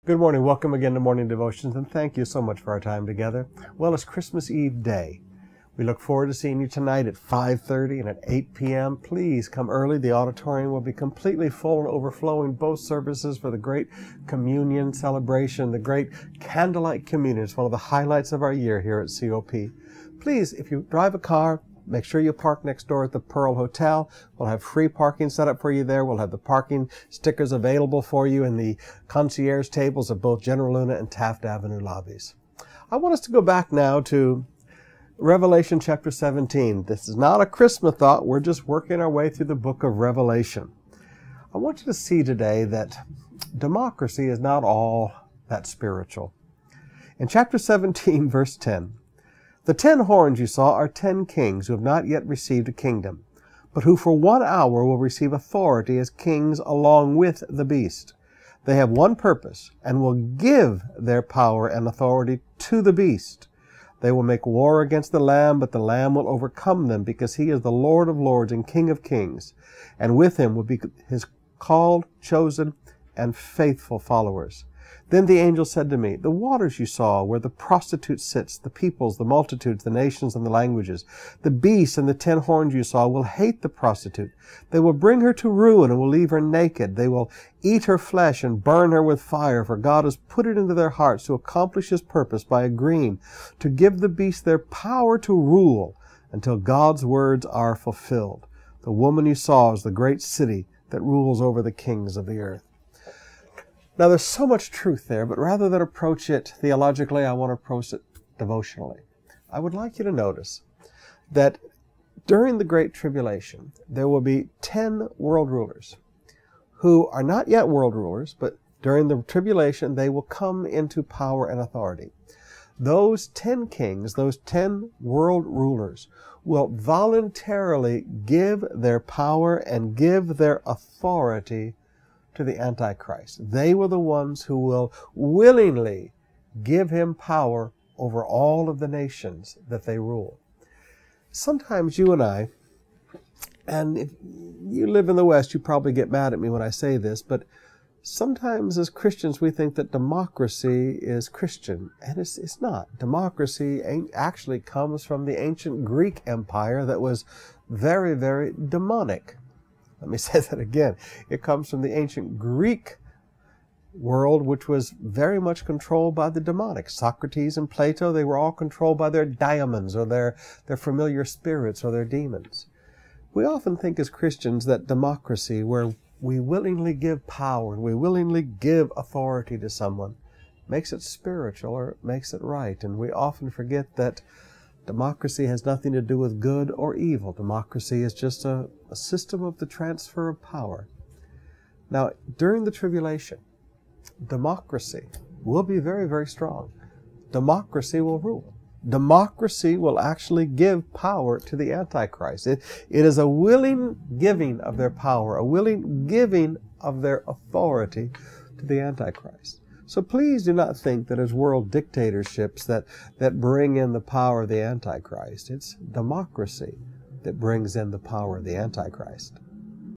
Good morning. Welcome again to Morning Devotions, and thank you so much for our time together. Well, it's Christmas Eve day. We look forward to seeing you tonight at 5:30 and at 8 p.m. Please come early. The auditorium will be completely full and overflowing, both services for the great communion celebration, the great candlelight communion. It's one of the highlights of our year here at COP. Please, if you drive a car, make sure you park next door at the Pearl Hotel. We'll have free parking set up for you there. We'll have the parking stickers available for you in the concierge tables of both General Luna and Taft Avenue lobbies. I want us to go back now to Revelation chapter 17. This is not a Christmas thought. We're just working our way through the book of Revelation. I want you to see today that democracy is not all that spiritual. In chapter 17, verse 10, "The 10 horns you saw are 10 kings who have not yet received a kingdom, but who for 1 hour will receive authority as kings along with the beast. They have one purpose and will give their power and authority to the beast. They will make war against the Lamb, but the Lamb will overcome them, because he is the Lord of lords and King of kings, and with him will be his called, chosen, and faithful followers. Then the angel said to me, the waters you saw where the prostitute sits, the peoples, the multitudes, the nations, and the languages, the beast and the 10 horns you saw will hate the prostitute. They will bring her to ruin and will leave her naked. They will eat her flesh and burn her with fire, for God has put it into their hearts to accomplish his purpose by agreeing to give the beast their power to rule until God's words are fulfilled. The woman you saw is the great city that rules over the kings of the earth." Now, there's so much truth there, but rather than approach it theologically, I want to approach it devotionally. I would like you to notice that during the Great Tribulation, there will be 10 world rulers who are not yet world rulers, but during the tribulation, they will come into power and authority. Those 10 kings, those 10 world rulers, will voluntarily give their power and give their authority to the Antichrist. They were the ones who will willingly give him power over all of the nations that they rule. Sometimes you and I, and if you live in the West, you probably get mad at me when I say this, but sometimes as Christians we think that democracy is Christian, and it's not. Democracy actually comes from the ancient Greek Empire that was very, very demonic. Let me say that again. It comes from the ancient Greek world, which was very much controlled by the demonic. Socrates and Plato, they were all controlled by their daimons, or their familiar spirits, or their demons. We often think as Christians that democracy, where we willingly give power and we willingly give authority to someone, makes it spiritual or makes it right. And we often forget that democracy has nothing to do with good or evil. Democracy is just a system of the transfer of power. Now, during the tribulation, democracy will be very, very strong. Democracy will rule. Democracy will actually give power to the Antichrist. It is a willing giving of their power, a willing giving of their authority to the Antichrist. So please do not think that it's world dictatorships that bring in the power of the Antichrist. It's democracy that brings in the power of the Antichrist.